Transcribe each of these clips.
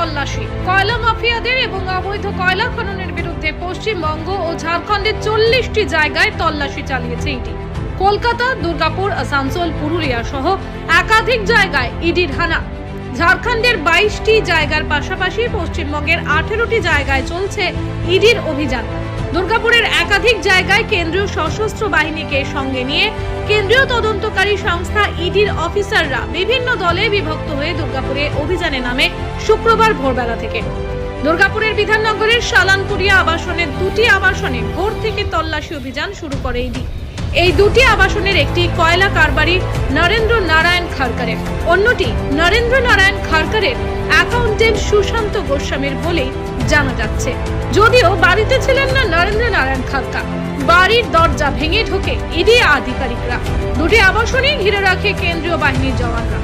তল্লাশি। কয়লা মাফিয়াদের এবং অবৈধ কয়লা খননের বিরুদ্ধে পশ্চিমবঙ্গ ও ঝাড়খণ্ডের 40টি জায়গায় তল্লাশি চালিয়েছে ইডি। কলকাতা, দুর্গাপুর, আসানসোল, পুরুলিয়া সহ একাধিক জায়গায় ইডির হানা। ঝাড়খণ্ডের 22টি জায়গার পাশাপাশি পশ্চিমবঙ্গের 18টি জায়গায় চলছে ইডির অভিযান। দুর্গাপুরের একাধিক জায়গায় কেন্দ্রীয় সশস্ত্র বাহিনীকে সঙ্গে নিয়ে কেন্দ্রীয় তদন্তকারী সংস্থা ইডির অফিসাররা বিভিন্ন দলে বিভক্ত হয়ে দুর্গাপুরে অভিযানে নামে শুক্রবার ভোরবেলা থেকে। দুর্গাপুরের বিধাননগরের শালানপুরিয়া আবাসনের 2টি আবাসনে ভোর থেকে তল্লাশি অভিযান শুরু করে ইডি। এই 2টি আবাসনের একটি কয়লা কারবারি নরেন্দ্র নারায়ণ খারকারের, অন্যটি নরেন্দ্র নারায়ণ খারকারের অ্যাকাউন্টেন্ট সুশান্ত গোস্বামীর বলেই জানা যাচ্ছে। যদিও বাড়িতে ছিলেন না নরেন্দ্র নারায়ণ খারকা, বাড়ির দরজা ভেঙে ঢোকে ইডি আধিকারিকরা। 2টি আবাসনই ঘিরে রাখে কেন্দ্রীয় বাহিনীর জওয়ানরা।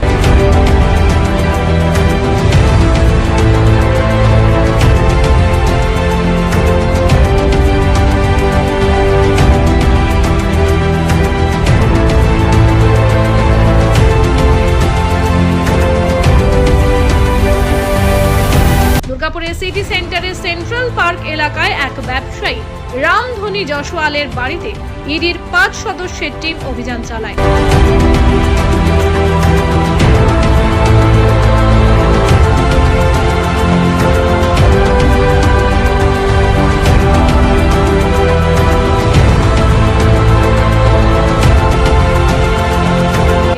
দুর্গাপুরের সিটি সেন্টারের সেন্ট্রাল পার্ক এলাকায় এক ব্যবসায়ী রামধনী জয়সওয়ালের বাড়িতে ইডির 5 সদস্যের টিম অভিযান চালায়।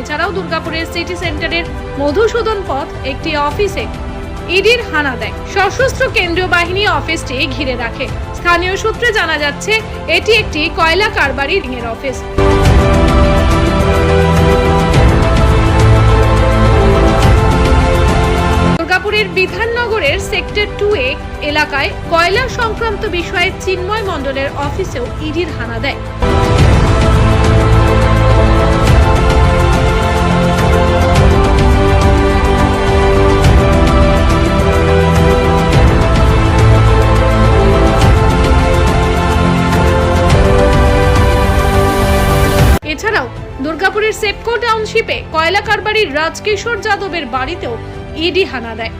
এছাড়াও দুর্গাপুরের সিটি সেন্টারের মধুসূদন পথ একটি অফিসে ইডির হানা দেয়। সশস্ত্র কেন্দ্রীয় বাহিনী অফিসটি ঘিরে রাখে। স্থানীয় সূত্রে জানা যাচ্ছে এটি একটি কয়লা কারবারি রিংয়ের অফিস। দুর্গাপুরের বিধাননগরের সেক্টর 2A এলাকায় কয়লা সংক্রান্ত বিষয়ে চিন্ময় মণ্ডলের অফিসেও ইডির হানা দেয়। এছাড়াও দুর্গাপুরের সেপকো টাউনশিপে কয়লা কারবারির রাজকিশোর যাদবের বাড়িতেও ইডি হানা দেয়।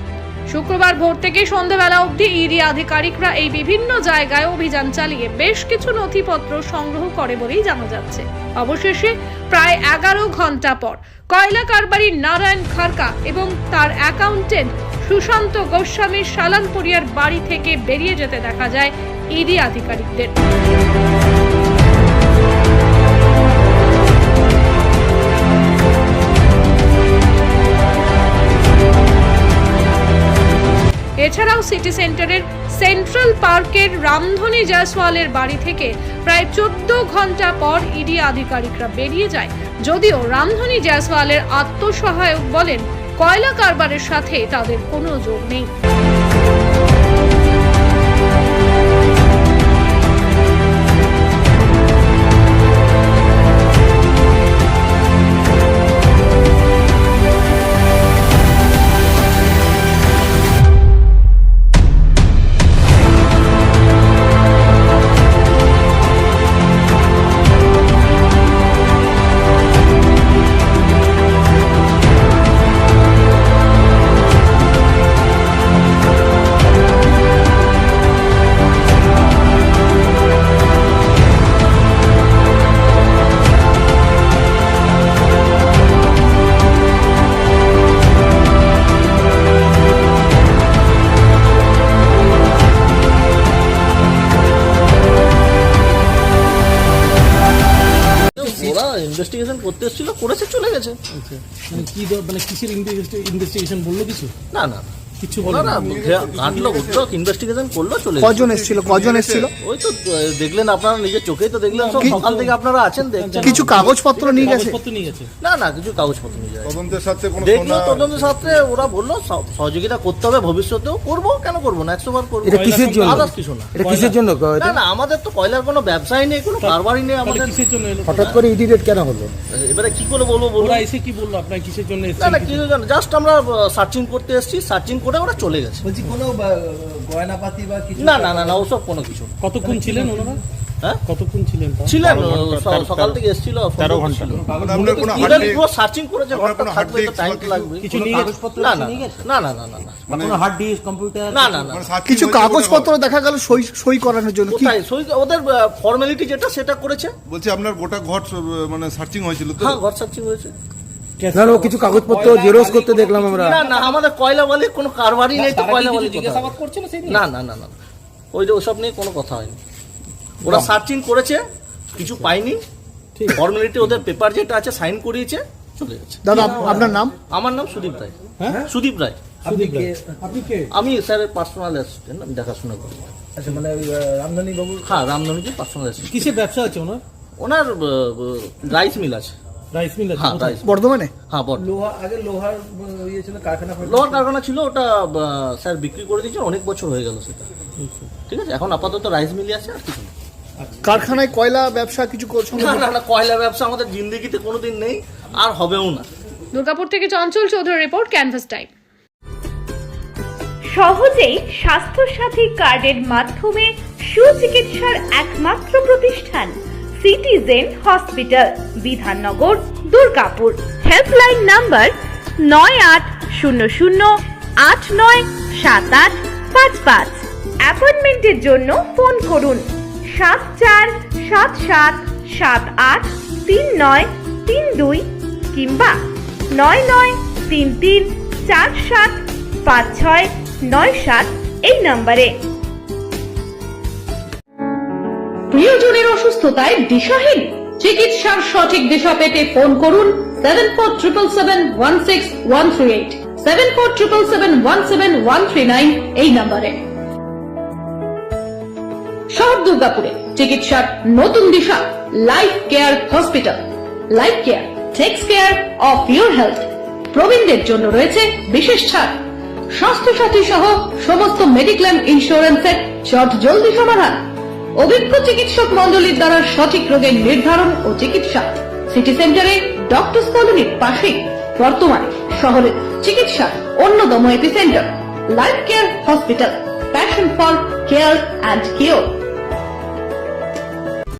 শুক্রবার ভোর থেকে সন্ধ্যাবেলা অবধি ইডি আধিকারিকরা এই বিভিন্ন জায়গায় অভিযান চালিয়ে বেশ কিছু নথিপত্র সংগ্রহ করে বলেই জানা যাচ্ছে। অবশেষে প্রায় 11 ঘন্টা পর কয়লা কারবারির নারায়ণ খারকা এবং তার অ্যাকাউন্টেন্ট সুশান্ত গোস্বামীর শালানপুরিয়ার বাড়ি থেকে বেরিয়ে যেতে দেখা যায় ইডি আধিকারিকদের। এছাড়াও সিটি সেন্টারের সেন্ট্রাল পার্কের রামধনী জয়সওয়ালের বাড়ি থেকে প্রায় 14 ঘন্টা পর ইডি আধিকারিকরা বেরিয়ে যায়। যদিও রামধনী জয়সওয়ালের আত্মসহায়ক বলেন কয়লা কারবারের সাথে তাদের কোনো যোগ নেই। ইনভেস্টিগেশন করতে এসেছিল, করেছে, চলে গেছে। মানে কি মানে কিসের ইনভেস্টিগেশন বললো কিছু? না না কিছু বলো না, ঘাটলো বুঝলো, ইনভেস্টিগেশন করলো, চলে কজন এসেছিল? ওই তো দেখলেন, আপনারা নিজের চোখেই তো দেখলেন, সব সকাল থেকে আপনারা আছেন, দেখছেন। কিছু কাগজপত্র নিয়ে গেছে? না কিছু কাগজপত্র নিয়ে যায়। তদন্তের সাথে দেখলো, তদন্তের সাথে ওরা বললো সহযোগিতা করতে হবে, ভবিষ্যতেও করবো, কেন করবো না, 100 বার করবো। এটা কিসের জন্য? আদার্স কিছু না। এটা কিসের জন্য? না আমাদের তো কয়লার কোনো ব্যবসায় নেই, কোনো কারবারই নেই আমাদের। কিসের জন্য হঠাৎ করে ইডি রেড কেন হলো? এবারে কি করে বলবো? ওরা এসে কি বললো আপনার কিসের জন্য এসেছে? না কিছু জাস্ট আমরা সার্চিং করতে এসেছি, সার্চিং করে ওরা চলে গেছে। বলছি কোনো গয়নাপাতি বা কিছু? না ওসব কোনো কিছু না। কতক্ষণ ছিলেন ওনারা? হ্যাঁ কতক্ষণ ছিলেন তাও? ছিলেন সকাল থেকে এসেছিল 13 ঘন্টা মানে আপনার কোনো ইদানিং হার্ড পুরো সার্চিং করেছে আপনার ঘরটা কোনো থাকবে তো hard টাইম disk বা লাগবে কিছু নিয়ে কাগজপত্র না নিয়ে গেছে? না না না না না মানে কোনো হার্ড ডিস্ক কম্পিউটার না না না মানে searching কিছু হয়েছে কাগজপত্র গোটা দেখা গেল সই সই করানোর জন্য কি কোথায় সই ওদের ফর্মালিটি যেটা সেটা করেছে ঘর। বলছি আপনার গোটা ঘর মানে সার্চিং হয়েছিল তো হ্যাঁ ঘর সার্চিং হয়েছে না না কিছু কাগজপত্র জেরক্স করতে দেখলাম আমরা না না আমাদের কয়লা বালির কোনো কারবারই নেই তো কয়লা বালি জিজ্ঞাসাবাদ করছিল সেই না না না না না ওই যে ওসব নিয়ে কোনো কথা হয়নি ওরা সার্চিং করেছে কিছু পাইনি ফর্মালিটি ওদের পেপার যেটা আছে সাইন করিয়েছে চলে গেছে দাদা আপনার নাম আমার নাম সুদীপ রায় হ্যাঁ? সুদীপ রায় সুদীপ রায়। আপনি কে? আমি স্যারের পার্সোনাল অ্যাসিস্ট্যান্ট আমি দেখাশোনা করি আচ্ছা মানে রামধানী বাবু হ্যাঁ রামনবমীর পার্সোনাল অ্যাসিস্ট্যান্ট কিসের ব্যবসা আছে ওনার? ওনার রাইস মিল আছে রাইস মিল আছে হ্যাঁ কোথায়? রাইস বর্ধমানে হ্যাঁ বড় লোহা আগে লোহার ইয়ে ছিল কারখানা লোহার কারখানা ছিল ওটা স্যার বিক্রি করে দিয়েছে অনেক বছর হয়ে গেল সেটা ঠিক আছে এখন আপাতত রাইস মিলই আছে আর কিছু না কারখানায় কয়লা ব্যবসা কিছু করছেন না না না কয়লা ব্যবসা আমাদের জিন্দেগিতে কোনোদিন নেই আর হবেও না দুর্গাপুর থেকে Chanchal Chowdhury report, canvas time. সহজেই স্বাস্থ্য সাথী কার্ডের মাধ্যমে সুচিকিৎসার একমাত্র প্রতিষ্ঠান citizen hospital, Bidhannagar, Durgapur. Helpline number 9800897855। অ্যাপয়েন্টমেন্টের জন্য ফোন করুন 7477783932 কিংবা 9933475697 এই নম্বরে। প্রিয়জনের অসুস্থতায় দিশাহীন, চিকিৎসার সঠিক দিশা পেতে ফোন করুন 7477716138, 7477177139 এই নম্বরে। শহর দুর্গাপুরে চিকিৎসার নতুন দিশা life care hospital. Life care takes care of your health. প্রবীণদের জন্য রয়েছে বিশেষ ছাড়। স্বাস্থ্য সাথী সহ সমস্ত মেডিক্লেম ইন্স্যুরেন্সের চট জলদি সমাধান। অভিজ্ঞ চিকিৎসক মন্ডলীর দ্বারা সঠিক রোগের নির্ধারণ ও চিকিৎসা। সিটি সেন্টারে ডক্টরস কলোনির পাশেই বর্তমানে শহরের চিকিৎসার অন্যতম epicentre life care hospital, passion for care and cure.